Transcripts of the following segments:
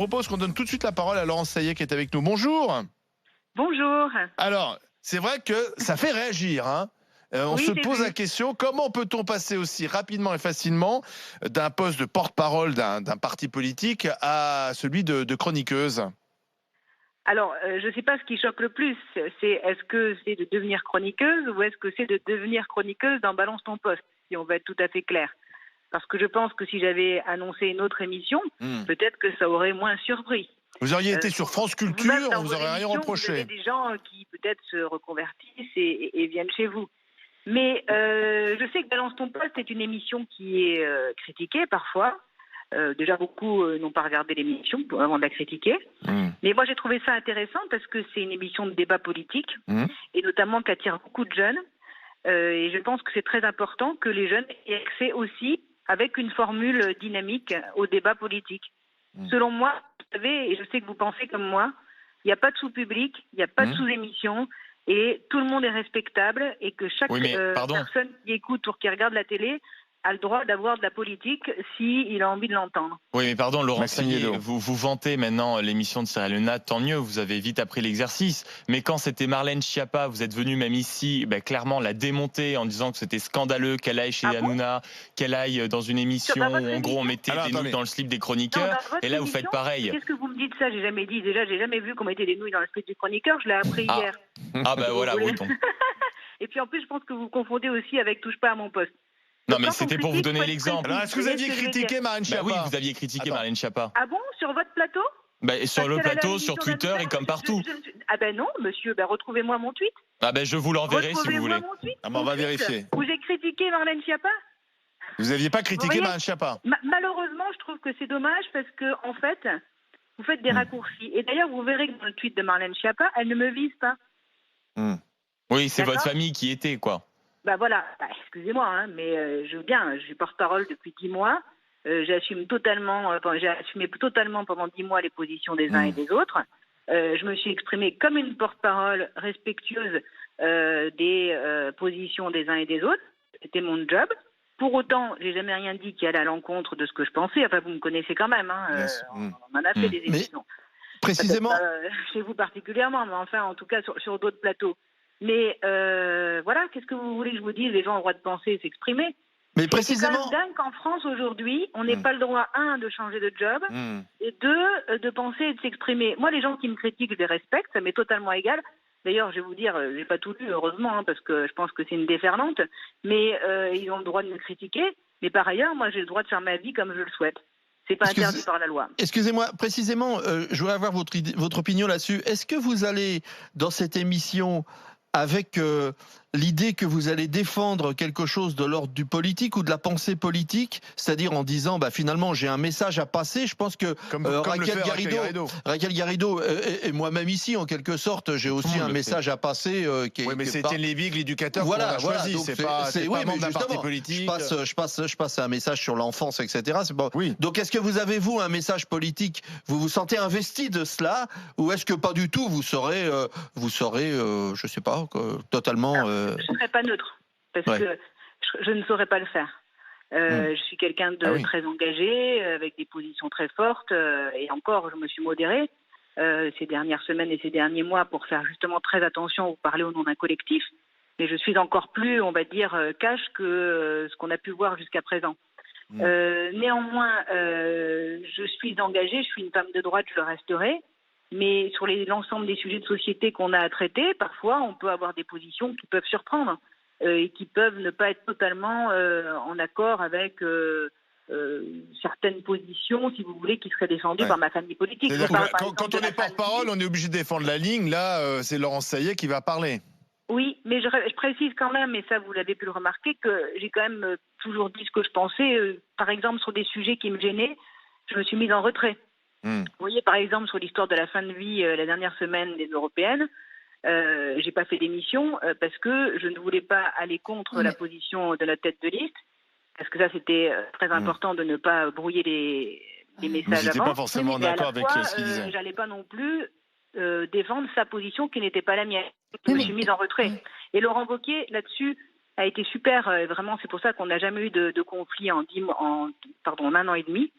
Je propose qu'on donne tout de suite la parole à Laurence Saillet qui est avec nous. Bonjour. Bonjour. Alors, c'est vrai que ça fait réagir, hein. On Oui, se j'ai pose vu. la question, comment peut-on passer aussi rapidement et facilement d'un poste de porte-parole d'un parti politique à celui de chroniqueuse? Alors, je ne sais pas ce qui choque le plus. Est-ce que c'est de devenir chroniqueuse ou est-ce que c'est de devenir chroniqueuse dans Balance ton poste, si on va être tout à fait clair. Parce que je pense que si j'avais annoncé une autre émission, peut-être que ça aurait moins surpris. Vous auriez été sur France Vous-même, Culture, on dans vous vos aurait rien émissions, vous avez reproché. des gens qui peut-être se reconvertissent et viennent chez vous. Mais je sais que Balance ton poste est une émission qui est critiquée parfois. Déjà, beaucoup n'ont pas regardé l'émission avant de la critiquer. Mais moi, j'ai trouvé ça intéressant parce que c'est une émission de débat politique et notamment qui attire beaucoup de jeunes. Et je pense que c'est très important que les jeunes aient accès aussi avec une formule dynamique au débat politique. Selon moi, vous savez, et je sais que vous pensez comme moi, il n'y a pas de sous-public, il n'y a pas de sous-émission et tout le monde est respectable et que chaque personne qui écoute ou qui regarde la télé a le droit d'avoir de la politique s'il a envie de l'entendre. Oui, mais pardon, Laurent Maxime Saillet, Yeddo. vous vantez maintenant l'émission de Cyril Hanouna, tant mieux, vous avez vite appris l'exercice. Mais quand c'était Marlène Schiappa, vous êtes venu même ici, clairement la démonter en disant que c'était scandaleux qu'elle aille chez Hanouna, qu'elle aille dans une émission où en gros on mettait des nouilles dans le slip des chroniqueurs. Et là, vous faites pareil. Qu'est-ce que vous me dites ça? J'ai jamais dit. Déjà, j'ai jamais vu qu'on mettait des nouilles dans le slip du chroniqueur. Je l'ai appris hier. Ah bah voilà, oui. Donc. Et puis en plus, je pense que vous confondez aussi avec Touche pas à mon poste. Non, mais c'était pour vous donner l'exemple. Alors, est-ce que vous aviez critiqué Marlène Schiappa? Oui, vous aviez critiqué Marlène Schiappa. Ah bon? Sur votre plateau? Sur le plateau, sur Twitter et comme partout. Ah ben non, monsieur, retrouvez-moi mon tweet. Ah ben je vous l'enverrai si vous voulez. Mon tweet, on va vérifier. Où j'ai critiqué Marlène Schiappa? Vous n'aviez pas critiqué Marlène Schiappa? Malheureusement, je trouve que c'est dommage parce que, en fait, vous faites des raccourcis. Et d'ailleurs, vous verrez que dans le tweet de Marlène Schiappa, elle ne me vise pas. Oui, c'est votre famille qui était, quoi. Voilà, excusez-moi, hein, mais je veux bien, je suis porte-parole depuis 10 mois. J'assume totalement, j'ai assumé totalement pendant 10 mois les positions des uns et des autres. Je me suis exprimée comme une porte-parole respectueuse des positions des uns et des autres. C'était mon job. Pour autant, j'ai jamais rien dit qui allait à l'encontre de ce que je pensais. Enfin, vous me connaissez quand même. Hein, on en a fait des émissions. Précisément. Chez vous particulièrement, mais enfin, en tout cas, sur d'autres plateaux. Mais voilà, qu'est-ce que vous voulez que je vous dise? Les gens ont le droit de penser et s'exprimer. Mais précisément. C'est quand même dingue qu'en France aujourd'hui, on n'ait pas le droit, un, de changer de job, et deux, de penser et de s'exprimer. Moi, les gens qui me critiquent, je les respecte, ça m'est totalement égal. D'ailleurs, je vais vous dire, j'ai pas tout lu, heureusement, hein, parce que je pense que c'est une déferlante, mais ils ont le droit de me critiquer. Mais par ailleurs, moi, j'ai le droit de faire ma vie comme je le souhaite. C'est pas interdit par la loi. Excusez-moi, précisément, je voudrais avoir votre opinion là-dessus. Est-ce que vous allez, dans cette émission, avec l'idée que vous allez défendre quelque chose de l'ordre du politique ou de la pensée politique, c'est-à-dire en disant finalement j'ai un message à passer? Je pense que Raquel Garrido et moi-même ici en quelque sorte j'ai aussi un message à passer. Oui, mais c'est Étienne Lévy, l'éducateur qu'on a choisi. Donc c'est pas membre d'un parti politique. Je passe un message sur l'enfance, etc. C'est bon. Oui. Donc est-ce que vous avez un message politique? Vous vous sentez investi de cela ou est-ce que pas du tout? Vous serez, je sais pas, totalement. Je ne serais pas neutre, parce que je ne saurais pas le faire. Je suis quelqu'un de très engagé, avec des positions très fortes, et encore, je me suis modérée ces dernières semaines et ces derniers mois pour faire justement très attention, vous parler au nom d'un collectif, mais je suis encore plus, on va dire, cash que ce qu'on a pu voir jusqu'à présent. Néanmoins, je suis engagée, je suis une femme de droite, je le resterai. Mais sur l'ensemble des sujets de société qu'on a à traiter, parfois on peut avoir des positions qui peuvent surprendre et qui peuvent ne pas être totalement en accord avec certaines positions, si vous voulez, qui seraient défendues par ma famille politique. Quand on est porte-parole, on est obligé de défendre la ligne. Là, c'est Laurence Saillet qui va parler. Oui, mais je précise quand même, et ça vous l'avez pu le remarquer, que j'ai quand même toujours dit ce que je pensais. Par exemple, sur des sujets qui me gênaient, je me suis mise en retrait. Vous voyez, par exemple, sur l'histoire de la fin de vie la dernière semaine des européennes, j'ai pas fait d'émission parce que je ne voulais pas aller contre la position de la tête de liste, parce que ça c'était très important de ne pas brouiller les messages avant. Vous n'étiez pas forcément d'accord avec ce qu'il disait. J'allais pas non plus défendre sa position qui n'était pas la mienne. Je me suis mise en retrait. Et Laurent Wauquiez, là-dessus, a été super. Vraiment, c'est pour ça qu'on n'a jamais eu de conflit en un an et demi.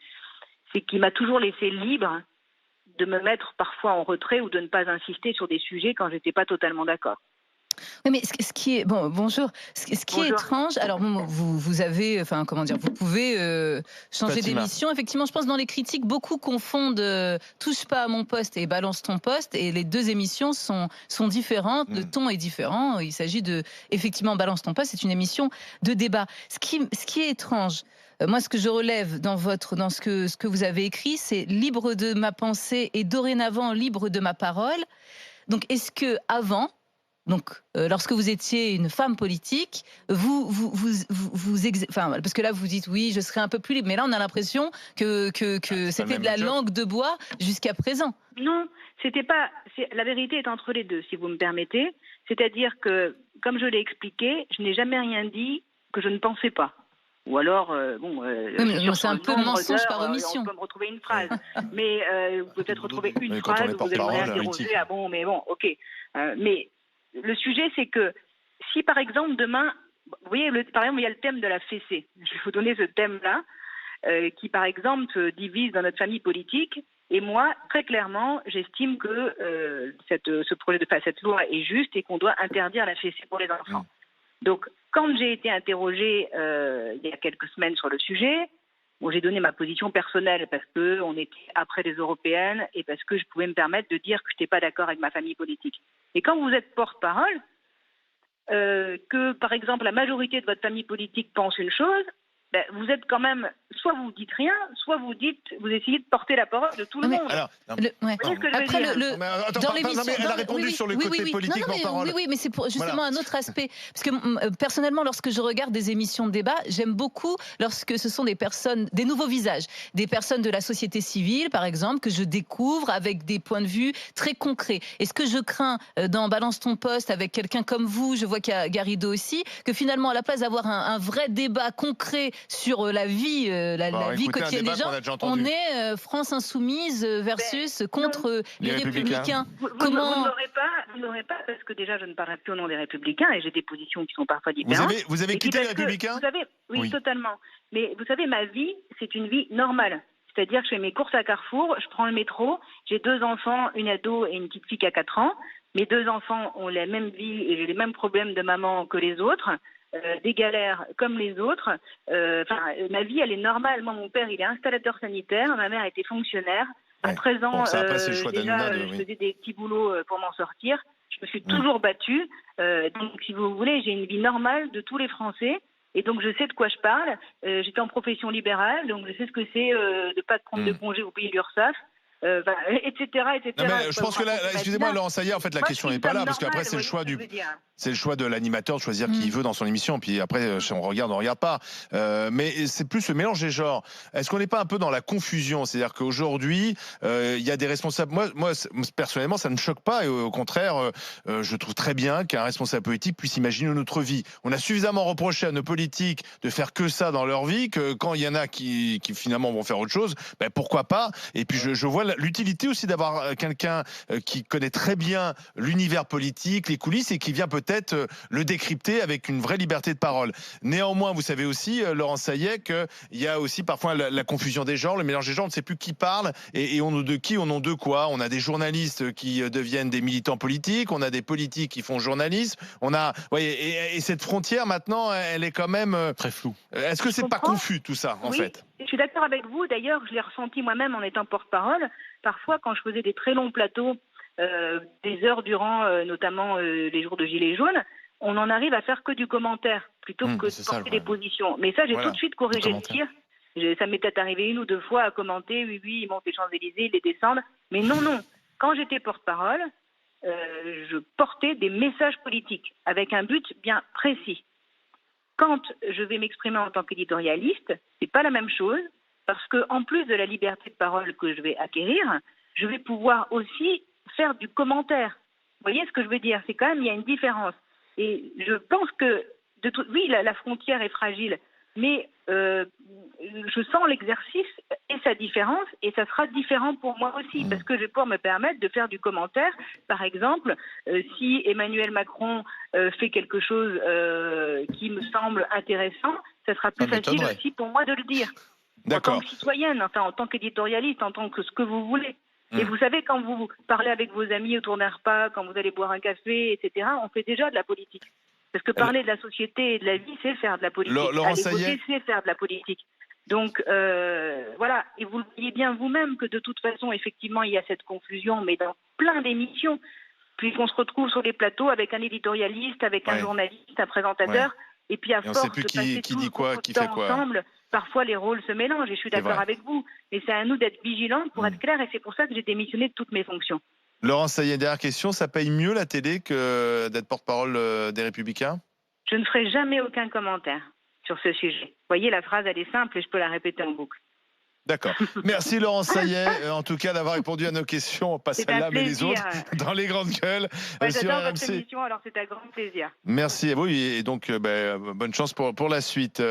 C'est qu'il m'a toujours laissé libre de me mettre parfois en retrait ou de ne pas insister sur des sujets quand j'étais pas totalement d'accord. Oui, mais ce qui est bonjour. Ce qui est Bonjour. étrange, alors vous avez, enfin comment dire, vous pouvez changer Fatima. d'émission. Effectivement, je pense dans les critiques, beaucoup confondent touche pas à mon poste et balance ton poste, et les deux émissions sont différentes. Le ton est différent. Il s'agit de effectivement balance ton poste. C'est une émission de débat. Ce qui est étrange. Moi, ce que je relève dans ce que vous avez écrit, c'est libre de ma pensée et dorénavant libre de ma parole. Donc, est-ce que avant, lorsque vous étiez une femme politique, parce que là vous dites oui, je serais un peu plus libre, mais là on a l'impression que c'était de la langue de bois jusqu'à présent. Non, c'était pas. La vérité est entre les deux, si vous me permettez. C'est-à-dire que, comme je l'ai expliqué, je n'ai jamais rien dit que je ne pensais pas. Ou alors, c'est un peu mensonge par omission. On peut me retrouver une phrase, mais vous pouvez peut-être retrouver une phrase où vous allez interroger. Ah bon, mais bon, ok. Mais le sujet, c'est que si par exemple demain, vous voyez, par exemple, il y a le thème de la fessée. Je vais vous donner ce thème-là, qui par exemple divise dans notre famille politique. Et moi, très clairement, j'estime que cette loi est juste et qu'on doit interdire la fessée pour les enfants. Donc, quand j'ai été interrogée il y a quelques semaines sur le sujet, j'ai donné ma position personnelle parce qu'on était après les européennes et parce que je pouvais me permettre de dire que je n'étais pas d'accord avec ma famille politique. Et quand vous êtes porte-parole, que par exemple la majorité de votre famille politique pense une chose, vous êtes quand même, soit vous dites rien, soit vous essayez de porter la parole de tout le monde. Alors, Vous voyez ce que je veux dire ? dans l'émission, elle a répondu sur le côté politique en parole. Oui, mais c'est pour justement un autre aspect. Parce que personnellement, lorsque je regarde des émissions de débat, j'aime beaucoup lorsque ce sont des personnes, des nouveaux visages, des personnes de la société civile, par exemple, que je découvre avec des points de vue très concrets. Et ce que je crains dans Balance ton poste avec quelqu'un comme vous, je vois qu'il y a Garrido aussi, que finalement, à la place d'avoir un vrai débat concret sur la vie, la vie quotidienne des gens, on est France Insoumise versus contre les Républicains. Vous ne l'aurez pas parce que déjà je ne parle plus au nom des Républicains et j'ai des positions qui sont parfois différentes. Vous avez quitté les Républicains ? Oui, totalement. Mais vous savez, ma vie, c'est une vie normale. C'est-à-dire que je fais mes courses à Carrefour, je prends le métro, j'ai 2 enfants, une ado et une petite fille qui a 4 ans. Mes 2 enfants ont la même vie et j'ai les mêmes problèmes de maman que les autres. Des galères comme les autres. Ma vie, elle est normale. Moi, mon père, il est installateur sanitaire. Ma mère était fonctionnaire. À 13 ans, je faisais des petits boulots pour m'en sortir. Je me suis toujours battue. Donc, si vous voulez, j'ai une vie normale de tous les Français. Et donc, je sais de quoi je parle. J'étais en profession libérale, donc je sais ce que c'est de ne pas prendre de congé au pays de l'URSSAF. Etc. Non, mais je pense que là, excusez-moi, Laurent Saillet, en fait, la question n'est pas là, parce qu'après, c'est le choix de l'animateur de choisir qui il veut dans son émission, puis après, on regarde pas. Mais c'est plus le mélange des genres. Est-ce qu'on n'est pas un peu dans la confusion ? C'est-à-dire qu'aujourd'hui, il y a des responsables. Moi, personnellement, ça ne me choque pas, et au contraire, je trouve très bien qu'un responsable politique puisse imaginer notre vie. On a suffisamment reproché à nos politiques de faire que ça dans leur vie, que quand il y en a qui finalement vont faire autre chose, pourquoi pas ? Et puis je vois l'utilité aussi d'avoir quelqu'un qui connaît très bien l'univers politique, les coulisses, et qui vient peut-être le décrypter avec une vraie liberté de parole. Néanmoins, vous savez aussi, Laurent Saillet, qu'il y a aussi parfois la confusion des genres, le mélange des genres, on ne sait plus qui parle et on de qui, on nom de quoi. On a des journalistes qui deviennent des militants politiques, on a des politiques qui font journalisme, et cette frontière maintenant, elle est quand même très floue. Est-ce que c'est pas confus tout ça, en fait ? Je suis d'accord avec vous. D'ailleurs, je l'ai ressenti moi-même en étant porte-parole. Parfois, quand je faisais des très longs plateaux, des heures durant, notamment les jours de Gilets jaunes, on en arrive à faire que du commentaire plutôt que de porter des positions. Mais ça, j'ai tout de suite corrigé le tir. Ça m'est peut-être arrivé 1 ou 2 fois à commenter. Oui, ils montent les Champs-Élysées, ils les descendent. Mais non. Quand j'étais porte-parole, je portais des messages politiques avec un but bien précis. Quand je vais m'exprimer en tant qu'éditorialiste, c'est pas la même chose, parce que en plus de la liberté de parole que je vais acquérir, je vais pouvoir aussi faire du commentaire. Vous voyez ce que je veux dire ? C'est quand même, il y a une différence. Et je pense que, la frontière est fragile, mais je sens l'exercice et sa différence, et ça sera différent pour moi aussi, parce que je vais pouvoir me permettre de faire du commentaire. Par exemple, si Emmanuel Macron fait quelque chose qui me semble intéressant, ça sera plus facile aussi pour moi de le dire. D'accord. En tant que citoyenne, en tant qu'éditorialiste, en tant que ce que vous voulez. Et vous savez, quand vous parlez avec vos amis autour d'un repas, quand vous allez boire un café, etc., on fait déjà de la politique. Parce que parler de la société et de la vie, c'est faire de la politique. Laurent Aller Saillet. voter, c'est faire de la politique. Donc, voilà. Et vous le voyez bien vous-même que de toute façon, effectivement, il y a cette confusion, mais dans plein d'émissions. Puisqu'on se retrouve sur les plateaux avec un éditorialiste, avec un journaliste, un présentateur, et puis à force de passer tout dit quoi, qui fait quoi. ensemble, parfois les rôles se mélangent, et je suis d'accord avec vous. Mais c'est à nous d'être vigilants pour être clairs, et c'est pour ça que j'ai démissionné de toutes mes fonctions. Laurent Saillet, dernière question, ça paye mieux la télé que d'être porte-parole des Républicains? Je ne ferai jamais aucun commentaire sur ce sujet. Vous voyez, la phrase, elle est simple, et je peux la répéter en boucle. D'accord. Merci Laurent Saillet, en tout cas d'avoir répondu à nos questions, pas celle-là mais les autres, dans les grandes gueules. J'adore votre émission, alors c'est un grand plaisir. Merci à vous et donc bonne chance pour la suite.